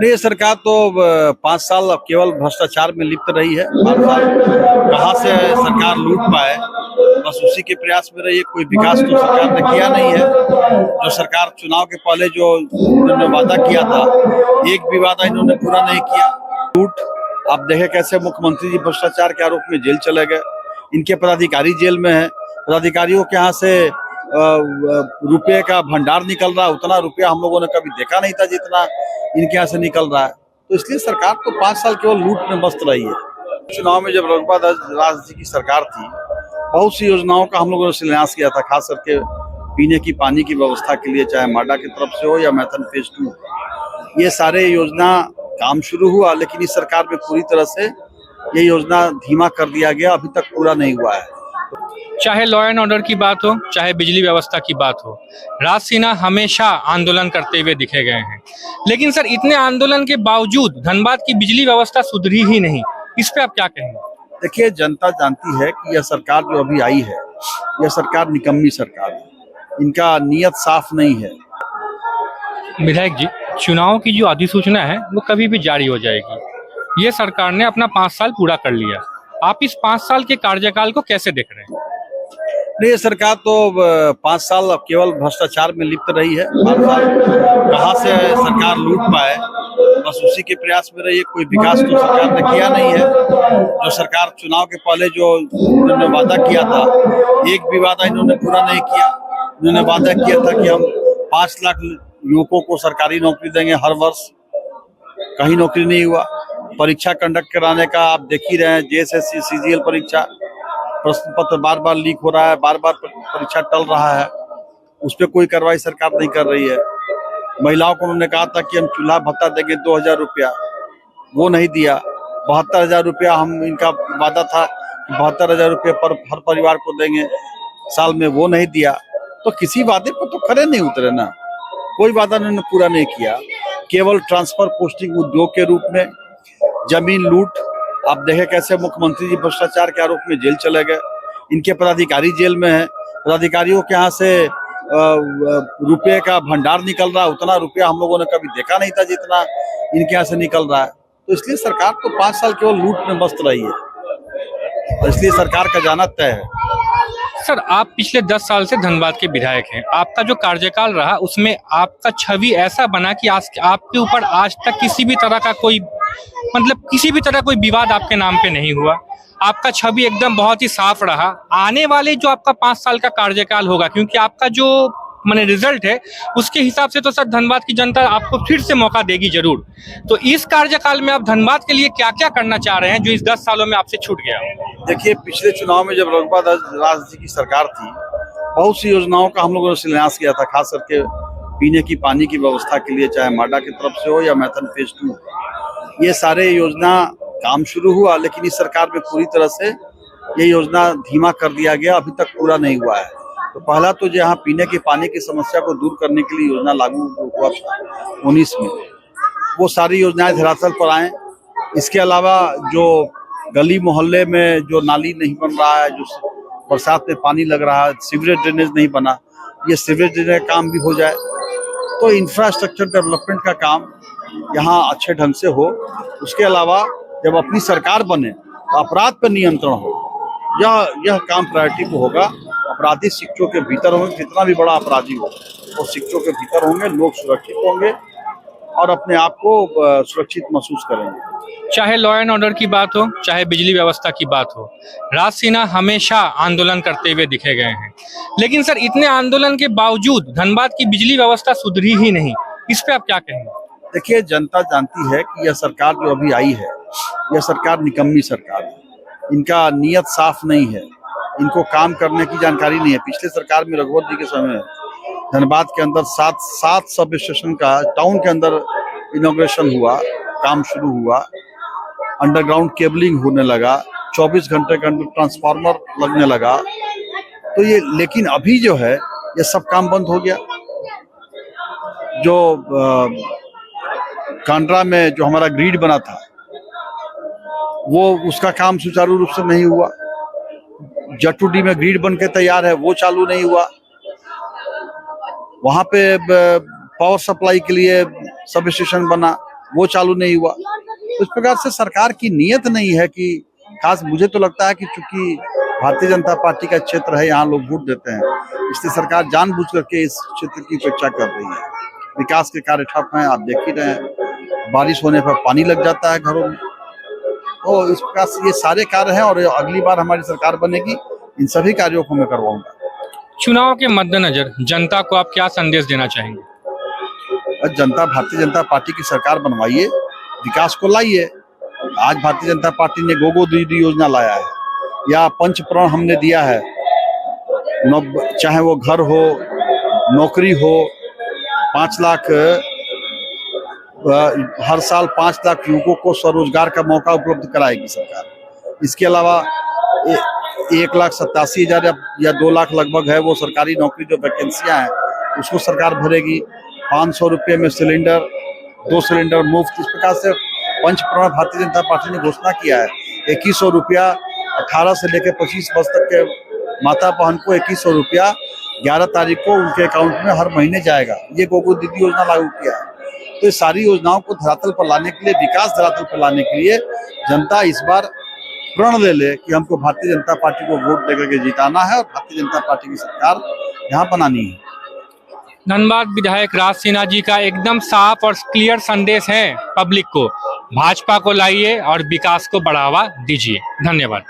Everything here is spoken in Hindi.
नहीं, ये सरकार तो 5 साल अब केवल भ्रष्टाचार में लिप्त रही है। 5 साल कहाँ से सरकार लूट पाए, बस उसी के प्रयास में रही है। कोई विकास तो सरकार ने किया नहीं है। जो सरकार चुनाव के पहले जो इन्होंने वादा किया था, एक भी वादा इन्होंने पूरा नहीं किया। लूट, आप देखे कैसे मुख्यमंत्री जी भ्रष्टाचार के आरोप में जेल चले गए। इनके पदाधिकारी जेल में है। पदाधिकारियों के यहाँ से रुपये का भंडार निकल रहा है। उतना रुपया हम लोगों ने कभी देखा नहीं था जितना इनके यहाँ से निकल रहा है। तो इसलिए सरकार तो 5 साल केवल लूट में मस्त रही है। चुनाव में जब रघुवर दास जी की सरकार थी, बहुत सी योजनाओं का हम लोगों ने शिलान्यास किया था, खास करके पीने की पानी की व्यवस्था के लिए, चाहे माडा की तरफ से हो या मैथन फेज 2। ये सारे योजना काम शुरू हुआ, लेकिन इस सरकार में पूरी तरह से ये योजना धीमा कर दिया गया, अभी तक पूरा नहीं हुआ है। चाहे लॉ एंड ऑर्डर की बात हो, चाहे बिजली व्यवस्था की बात हो, राज सिन्हा हमेशा आंदोलन करते हुए दिखे गए हैं। लेकिन सर, इतने आंदोलन के बावजूद धनबाद की बिजली व्यवस्था सुधरी ही नहीं। इस पे आप क्या कहेंगे? देखिए, जनता जानती है कि यह सरकार जो अभी आई है, यह सरकार निकम्मी सरकार है। इनका नीयत साफ नहीं है। विधायक जी, चुनाव की जो अधिसूचना है वो कभी भी जारी हो जाएगी। ये सरकार ने अपना 5 साल पूरा कर लिया। आप इस 5 साल के कार्यकाल को कैसे देख रहे हैं? नहीं, ये सरकार तो 5 साल अब केवल भ्रष्टाचार में लिप्त रही है। 5 साल कहाँ से सरकार लूट पाए, बस उसी के प्रयास में रही है। कोई विकास तो सरकार ने किया नहीं है। जो सरकार चुनाव के पहले जो इन्होंने वादा किया था, एक भी वादा इन्होंने पूरा नहीं किया। इन्होंने वादा किया था कि हम 5 लाख युवकों को सरकारी नौकरी देंगे हर वर्ष। कहीं नौकरी नहीं हुआ। परीक्षा कंडक्ट कराने का आप देख ही रहे हैं, JSSC CGL परीक्षा, प्रश्न पत्र बार बार लीक हो रहा है, बार बार परीक्षा टल रहा है। उस पर कोई कार्रवाई सरकार नहीं कर रही है। महिलाओं को उन्होंने कहा था कि हम चूल्हा भत्ता देंगे 2000 रुपया, वो नहीं दिया। 72,000 रुपया हम इनका वादा था कि 72,000 रुपये पर हर परिवार को देंगे साल में, वो नहीं दिया। तो किसी वादे पर तो खरे नहीं उतरे ना। कोई वादा उन्होंने पूरा नहीं किया। केवल ट्रांसफर पोस्टिंग उद्योग के रूप में, जमीन लूट, आप देखे कैसे मुख्यमंत्री जी भ्रष्टाचार के आरोप में जेल चले गए। इनके पदाधिकारी जेल में है। पदाधिकारियों के यहाँ से रुपये का भंडार निकल रहा है। उतना रुपया हम लोगों ने कभी देखा नहीं था जितना इनके यहाँ से निकल रहा है। तो इसलिए सरकार तो 5 साल केवल लूट में मस्त रही है, और इसलिए सरकार का जाना तय है। सर, आप पिछले 10 साल से धनबाद के विधायक हैं। आपका जो कार्यकाल रहा उसमें आपका छवि ऐसा बना कि आज आपके ऊपर आज तक किसी भी तरह का कोई किसी भी तरह कोई विवाद आपके नाम पे नहीं हुआ। आपका छवि एकदम बहुत ही साफ रहा। आने वाले जो आपका 5 साल का कार्यकाल होगा, क्योंकि आपका जो रिजल्ट है उसके हिसाब से तो सर धनबाद की जनता आपको फिर से मौका देगी जरूर। तो इस कार्यकाल में आप धनबाद के लिए क्या क्या करना चाह रहे हैं जो इस 10 सालों में आपसे छूट गया? देखिए, पिछले चुनाव में जब रघुवर दास जी की सरकार थी, बहुत सी योजनाओं का हम लोगों ने शिलान्यास किया था, खास करके पीने की पानी की व्यवस्था के लिए, चाहे माडा की तरफ से हो या मैथन फेज 2। ये सारे योजना काम शुरू हुआ, लेकिन इस सरकार में पूरी तरह से ये योजना धीमा कर दिया गया, अभी तक पूरा नहीं हुआ है। तो पहला तो जहाँ पीने के पानी की समस्या को दूर करने के लिए योजना लागू हुआ था 19 में, वो सारी योजनाएं धरातल पर आए। इसके अलावा जो गली मोहल्ले में जो नाली नहीं बन रहा है, जो बरसात में पानी लग रहा है, सीवरेज ड्रेनेज नहीं बना, ये सीवरेज ड्रेनेज का काम भी हो जाए। तो इंफ्रास्ट्रक्चर डेवलपमेंट का काम यहाँ अच्छे ढंग से हो। उसके अलावा जब अपनी सरकार बने, अपराध पर नियंत्रण हो, यह काम प्रायोरिटी को होगा। अपराधी शिक्षकों के भीतर होंगे, कितना भी बड़ा अपराधी हो वो शिक्षकों के भीतर होंगे, लोग सुरक्षित होंगे और अपने आप को सुरक्षित महसूस करेंगे। चाहे लॉ एंड ऑर्डर की बात हो, चाहे बिजली व्यवस्था की बात हो, राज सिन्हा हमेशा आंदोलन करते हुए दिखे गए हैं। लेकिन सर, इतने आंदोलन के बावजूद धनबाद की बिजली व्यवस्था सुधरी ही नहीं। इस पे आप क्या कहेंगे? देखिए, जनता जानती है कि यह सरकार जो अभी आई है, यह सरकार निकम्मी सरकार है। इनका नीयत साफ नहीं है। इनको काम करने की जानकारी नहीं है। पिछले सरकार में रघुवर जी के समय धनबाद के अंदर 7 सब स्टेशन का टाउन के अंदर इनॉग्रेशन हुआ, काम शुरू हुआ, अंडरग्राउंड केबलिंग होने लगा, 24 घंटे का ट्रांसफार्मर लगने लगा। तो ये, लेकिन अभी जो है ये सब काम बंद हो गया। जो कांड्रा में जो हमारा ग्रिड बना था, वो उसका काम सुचारू रूप से नहीं हुआ। जटूडी में ग्रिड बन के तैयार है, वो चालू नहीं हुआ। वहां पे पावर सप्लाई के लिए सब स्टेशन बना, वो चालू नहीं हुआ। तो इस प्रकार से सरकार की नीयत नहीं है कि खास मुझे तो लगता है कि चूंकि भारतीय जनता पार्टी का क्षेत्र है, यहाँ लोग वोट देते हैं, इसलिए सरकार जानबूझ करके इस क्षेत्र की उपेक्षा कर रही है। विकास के कार्य ठप हैं, आप देख ही रहे हैं, बारिश होने पर पानी लग जाता है घरों में। तो इस प्रकार से ये सारे कार्य हैं और अगली बार हमारी सरकार बनेगी, इन सभी कार्यों को मैं करवाऊंगा। चुनाव के मद्देनजर जनता को आप क्या संदेश देना चाहेंगे? जनता भारतीय जनता पार्टी की सरकार बनवाइए, विकास को लाइए। आज भारतीय जनता पार्टी ने गोगो दीदी योजना लाया है, या पंच प्रण हमने दिया है, चाहे वो घर हो, नौकरी हो, 5 लाख हर साल 5 लाख युवकों को स्वरोजगार का मौका उपलब्ध कराएगी सरकार। इसके अलावा 1,87,000 या 2 लाख लगभग है वो सरकारी नौकरी जो वैकेंसियां हैं, उसको सरकार भरेगी। 500 रुपये में सिलेंडर, 2 सिलेंडर मुफ्त। इस प्रकार से पंच प्रण भारतीय जनता पार्टी ने घोषणा किया है। 2100 रुपया 18 से लेकर 25 वर्ष तक के माता बहन को 2100 रुपया 11 तारीख को उनके अकाउंट में हर महीने जाएगा। ये गोगो दीदी योजना लागू किया है। तो ये सारी योजनाओं को धरातल पर लाने के लिए, विकास धरातल पर लाने के लिए जनता इस बार प्रण ले कि हमको भारतीय जनता पार्टी को वोट देकर के जिताना है और भारतीय जनता पार्टी की सरकार यहाँ बनानी है। धनबाद विधायक राज सिन्हा जी का एकदम साफ और क्लियर संदेश है पब्लिक को, भाजपा को लाइए और विकास को बढ़ावा दीजिए। धन्यवाद।